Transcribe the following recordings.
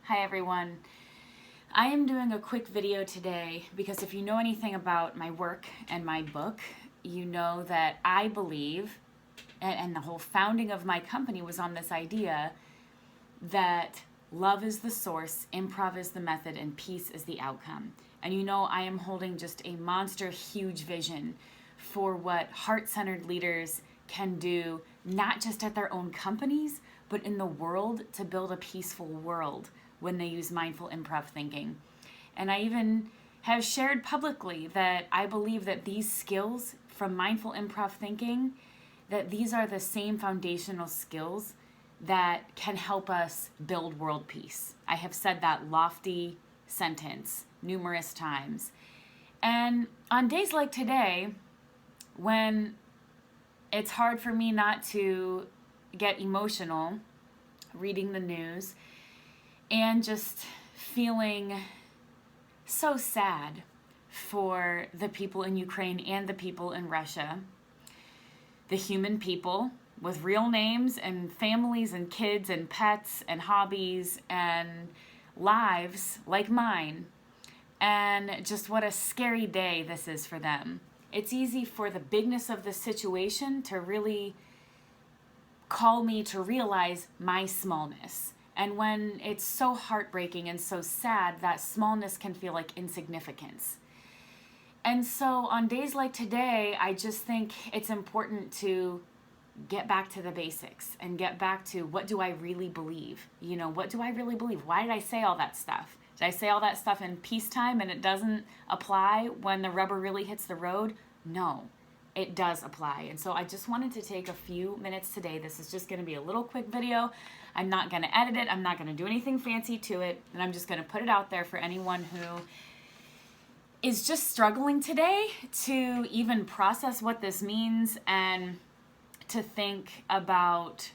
Hi everyone. I am doing a quick video today because if you know anything about my work and my book, you know that I believe, and the whole founding of my company was on this idea that love is the source, improv is the method, and peace is the outcome. And you know I am holding just a monster huge vision for what heart-centered leaders can do, not just at their own companies, but in the world, to build a peaceful world when they use mindful improv thinking. And I even have shared publicly that I believe that these skills from mindful improv thinking, that these are the same foundational skills that can help us build world peace. I have said that lofty sentence numerous times. And on days like today, when it's hard for me not to get emotional reading the news and just feeling so sad for the people in Ukraine and the people in Russia, the human people with real names and families and kids and pets and hobbies and lives like mine, and just what a scary day this is for them. It's easy for the bigness of the situation to really call me to realize my smallness. And when it's so heartbreaking and so sad, that smallness can feel like insignificance. And so on days like today, I just think it's important to get back to the basics and get back to, what do I really believe? You know, what do I really believe? Why did I say all that stuff? Did I say all that stuff in peacetime and it doesn't apply when the rubber really hits the road? No, it does apply. And so I just wanted to take a few minutes today. This is just going to be a little quick video. I'm not going to edit it. I'm not going to do anything fancy to it. And I'm just going to put it out there for anyone who is just struggling today to even process what this means and to think about,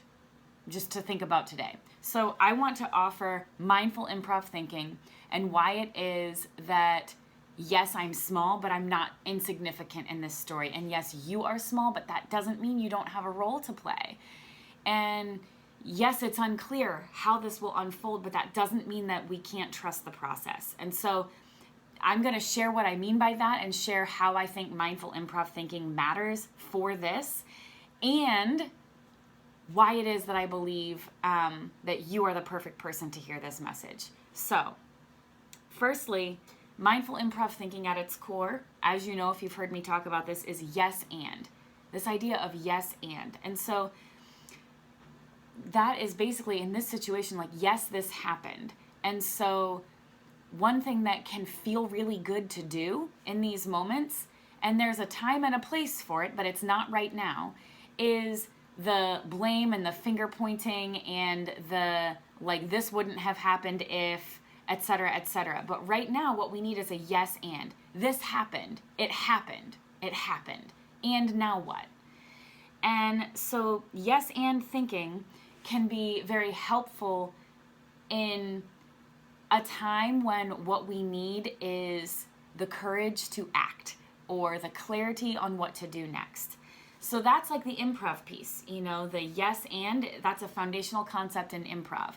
just to think about today. So I want to offer mindful improv thinking and why it is that, yes, I'm small, but I'm not insignificant in this story. And yes, you are small, but that doesn't mean you don't have a role to play. And yes, it's unclear how this will unfold, but that doesn't mean that we can't trust the process. And so I'm going to share what I mean by that and share how I think mindful improv thinking matters for this, and why it is that I believe that you are the perfect person to hear this message. So, firstly, mindful improv thinking at its core, as you know if you've heard me talk about this, is yes and. This idea of yes and. And so that is basically in this situation like, yes, this happened. And so one thing that can feel really good to do in these moments, and there's a time and a place for it, but it's not right now, is the blame and the finger pointing and the like, this wouldn't have happened if, etc., etc. But right now what we need is a yes and. This happened. It happened. It happened. And now what? And so yes and thinking can be very helpful in a time when what we need is the courage to act or the clarity on what to do next. So that's like the improv piece, you know, the yes and, that's a foundational concept in improv.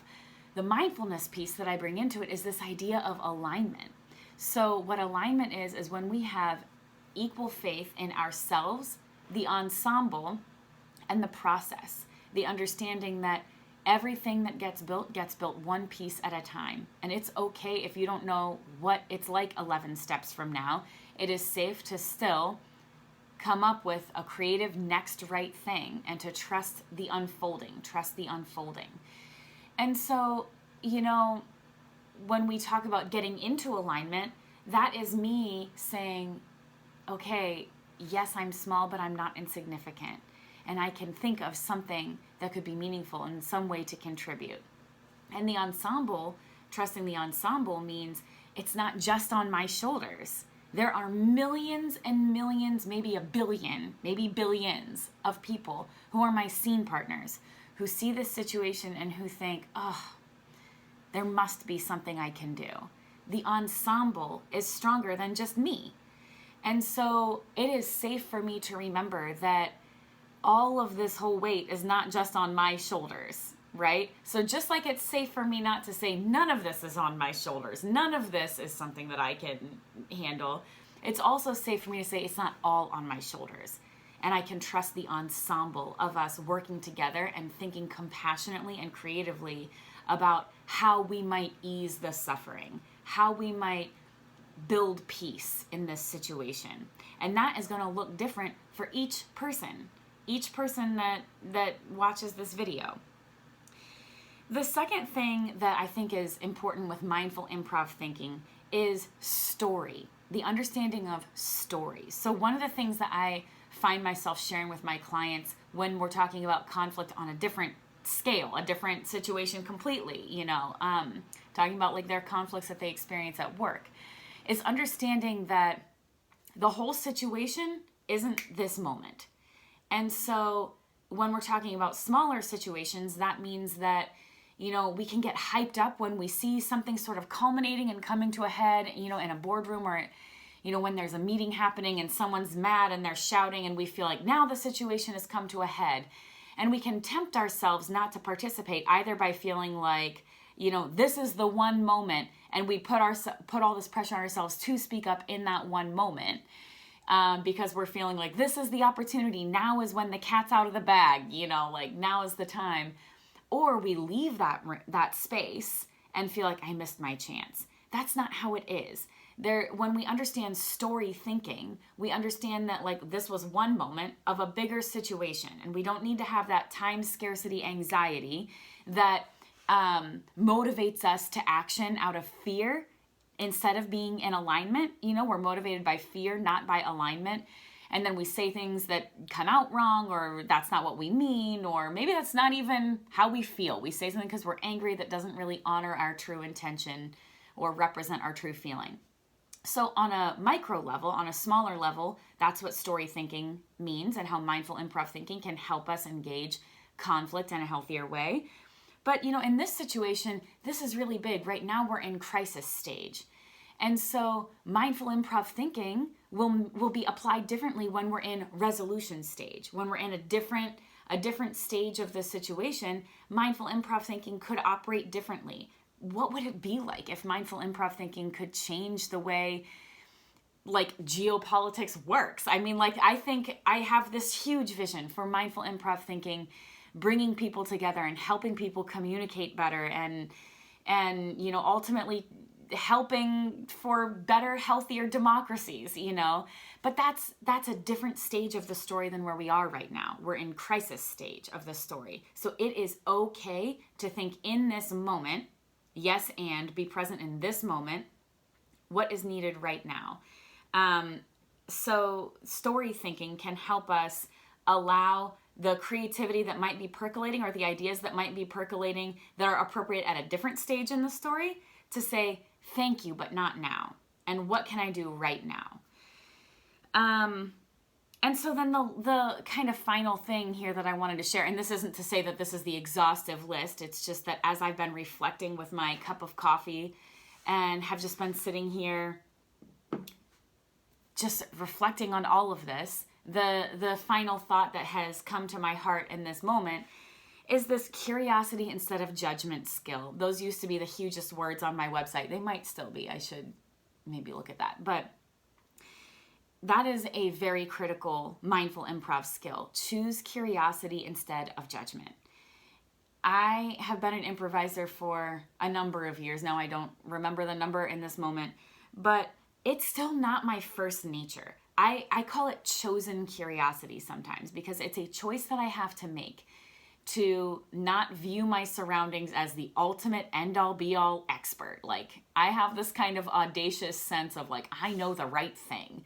The mindfulness piece that I bring into it is this idea of alignment. So what alignment is when we have equal faith in ourselves, the ensemble, and the process. The understanding that everything that gets built one piece at a time. And it's okay if you don't know what it's like 11 steps from now. It is safe to still come up with a creative next right thing and to trust the unfolding, And so, you know, when we talk about getting into alignment, that is me saying, okay, yes, I'm small, but I'm not insignificant. And I can think of something that could be meaningful in some way to contribute. And the ensemble, trusting the ensemble, means it's not just on my shoulders. There are millions and millions, maybe a billion, maybe billions of people who are my scene partners, who see this situation and who think, oh, there must be something I can do. The ensemble is stronger than just me. And so it is safe for me to remember that all of this whole weight is not just on my shoulders. right? So just like it's safe for me not to say none of this is on my shoulders, none of this is something that I can handle, it's also safe for me to say it's not all on my shoulders. And I can trust the ensemble of us working together and thinking compassionately and creatively about how we might ease the suffering, how we might build peace in this situation. And that is going to look different for each person that watches this video. The second thing that I think is important with mindful improv thinking is story, the understanding of stories. So one of the things that I find myself sharing with my clients when we're talking about conflict on a different scale, a different situation completely, talking about like their conflicts that they experience at work, is understanding that the whole situation isn't this moment. And so when we're talking about smaller situations, that means that, we can get hyped up when we see something sort of culminating and coming to a head, in a boardroom or, when there's a meeting happening and someone's mad and they're shouting and we feel like now the situation has come to a head. And we can tempt ourselves not to participate either by feeling like, this is the one moment, and we put all this pressure on ourselves to speak up in that one moment because we're feeling like this is the opportunity. Now is when the cat's out of the bag, like now is the time. Or we leave that space and feel like I missed my chance. That's not how it is. When we understand story thinking, we understand that like this was one moment of a bigger situation, and we don't need to have that time scarcity anxiety that motivates us to action out of fear instead of being in alignment. We're motivated by fear, not by alignment. And then we say things that come out wrong, or that's not what we mean, or maybe that's not even how we feel. We say something because we're angry that doesn't really honor our true intention or represent our true feeling. So on a micro level, on a smaller level, that's what story thinking means and how mindful improv thinking can help us engage conflict in a healthier way. But, in this situation, this is really big. Right now, we're in crisis stage. And so mindful improv thinking will be applied differently when we're in resolution stage. When we're in a different stage of the situation, mindful improv thinking could operate differently. What would it be like if mindful improv thinking could change the way like geopolitics works? I think I have this huge vision for mindful improv thinking, bringing people together and helping people communicate better and ultimately helping for better, healthier democracies, But that's a different stage of the story than where we are right now. We're in crisis stage of the story. So it is okay to think in this moment, yes, and be present in this moment, what is needed right now. So story thinking can help us allow the creativity that might be percolating or the ideas that might be percolating that are appropriate at a different stage in the story to say, thank you, but not now. And what can I do right now? And so then the kind of final thing here that I wanted to share, and this isn't to say that this is the exhaustive list, it's just that as I've been reflecting with my cup of coffee and have just been sitting here just reflecting on all of this, the final thought that has come to my heart in this moment is this curiosity instead of judgment skill. Those used to be the hugest words on my website. They might still be. I should maybe look at that. But that is a very critical mindful improv skill. Choose curiosity instead of judgment. I have been an improviser for a number of years now. I don't remember the number in this moment, but it's still not my first nature. I call it chosen curiosity sometimes because it's a choice that I have to make to not view my surroundings as the ultimate end-all be-all expert. Like, I have this kind of audacious sense of like, I know the right thing.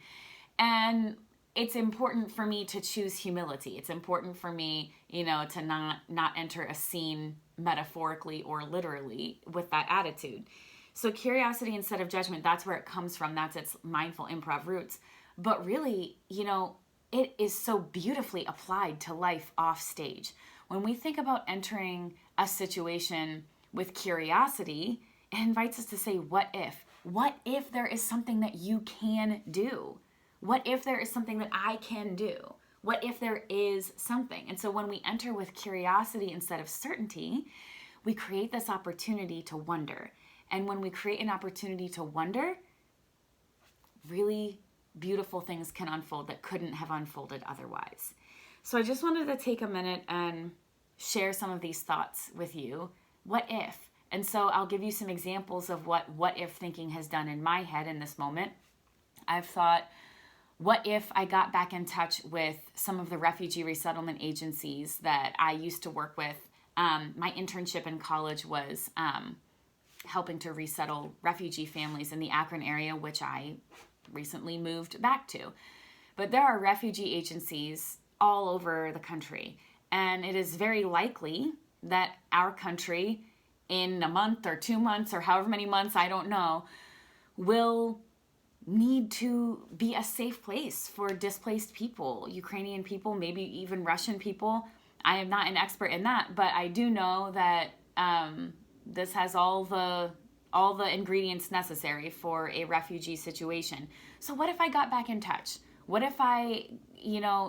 And it's important for me to choose humility. It's important for me, to not enter a scene metaphorically or literally with that attitude. So curiosity instead of judgment, that's where it comes from. That's its mindful improv roots. But really, it is so beautifully applied to life off stage. When we think about entering a situation with curiosity, it invites us to say, what if? What if there is something that you can do? What if there is something that I can do? What if there is something? And so when we enter with curiosity instead of certainty, we create this opportunity to wonder. And when we create an opportunity to wonder, really beautiful things can unfold that couldn't have unfolded otherwise. So I just wanted to take a minute and share some of these thoughts with you. What if? And so I'll give you some examples of what if thinking has done in my head in this moment. I've thought, what if I got back in touch with some of the refugee resettlement agencies that I used to work with? My internship in college was helping to resettle refugee families in the Akron area, which I recently moved back to. But there are refugee agencies all over the country, and it is very likely that our country, in a month or 2 months or however many months, I don't know, will need to be a safe place for displaced people, Ukrainian people, maybe even Russian people. I am not an expert in that, but I do know that this has all the ingredients necessary for a refugee situation. So what if I got back in touch? What if I,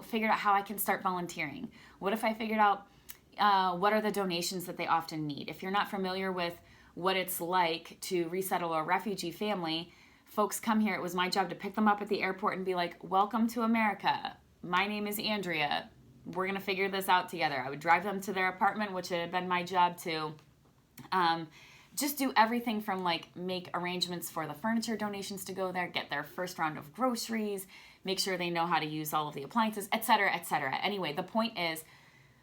figured out how I can start volunteering? What if I figured out what are the donations that they often need? If you're not familiar with what it's like to resettle a refugee family, folks come here. It was my job to pick them up at the airport and be like, welcome to America. My name is Andrea. We're going to figure this out together. I would drive them to their apartment, which had been my job to just do everything from make arrangements for the furniture donations to go there, get their first round of groceries, make sure they know how to use all of the appliances, etc., etc. Anyway, the point is,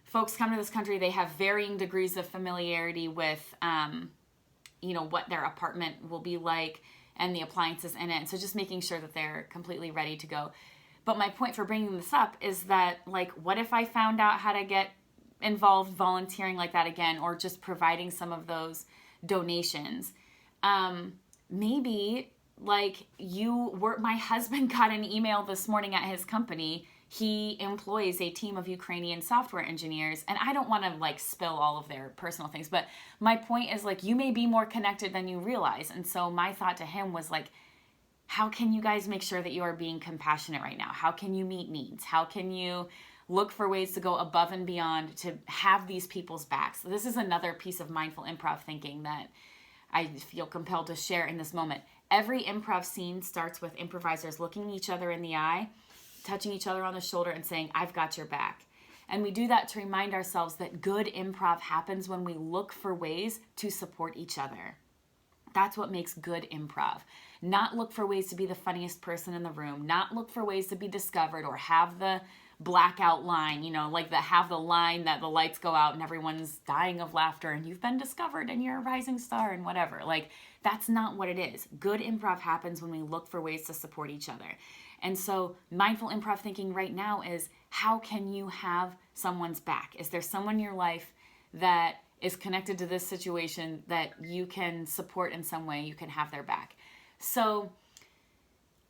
folks come to this country, they have varying degrees of familiarity with, what their apartment will be like and the appliances in it. And so just making sure that they're completely ready to go. But my point for bringing this up is that, what if I found out how to get involved volunteering like that again, or just providing some of those donations? Maybe, my husband got an email this morning at his company. He employs a team of Ukrainian software engineers, and I don't want to spill all of their personal things, but my point is you may be more connected than you realize. And so my thought to him was how can you guys make sure that you are being compassionate right now? How can you meet needs? How can you look for ways to go above and beyond to have these people's backs? So this is another piece of mindful improv thinking that I feel compelled to share in this moment. Every improv scene starts with improvisers looking each other in the eye, touching each other on the shoulder and saying, I've got your back. And we do that to remind ourselves that good improv happens when we look for ways to support each other. That's what makes good improv. Not look for ways to be the funniest person in the room, not look for ways to be discovered or have the blackout line, have the line that the lights go out and everyone's dying of laughter and you've been discovered and you're a rising star and whatever. That's not what it is. Good improv happens when we look for ways to support each other. And so mindful improv thinking right now is, how can you have someone's back? Is there someone in your life that is connected to this situation that you can support in some way? You can have their back. So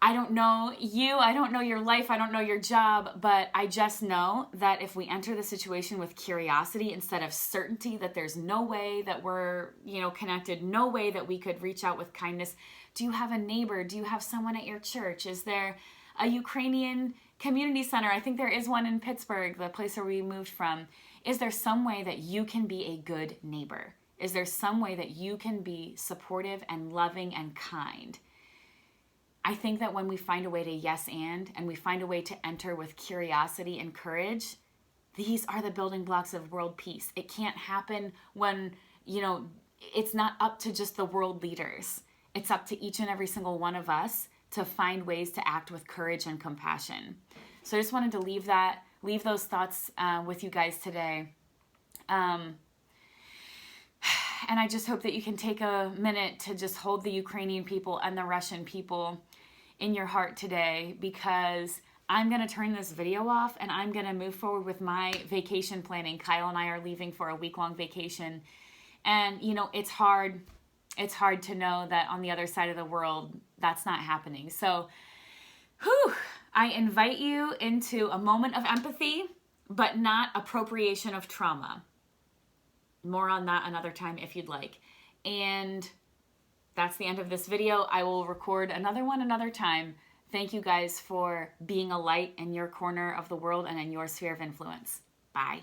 I don't know you, I don't know your life, I don't know your job, but I just know that if we enter the situation with curiosity instead of certainty that there's no way that we're, connected, no way that we could reach out with kindness. Do you have a neighbor? Do you have someone at your church? Is there a Ukrainian community center? I think there is one in Pittsburgh, the place where we moved from. Is there some way that you can be a good neighbor? Is there some way that you can be supportive and loving and kind? I think that when we find a way to yes and we find a way to enter with curiosity and courage, these are the building blocks of world peace. It can't happen when, it's not up to just the world leaders. It's up to each and every single one of us to find ways to act with courage and compassion. So I just wanted to leave those thoughts with you guys today. And I just hope that you can take a minute to just hold the Ukrainian people and the Russian people in your heart today, because I'm going to turn this video off and I'm going to move forward with my vacation planning. Kyle and I are leaving for a week-long vacation. And, it's hard to know that on the other side of the world, that's not happening. So, I invite you into a moment of empathy, but not appropriation of trauma. More on that another time if you'd like. And that's the end of this video. I will record another one another time. Thank you guys for being a light in your corner of the world and in your sphere of influence. Bye.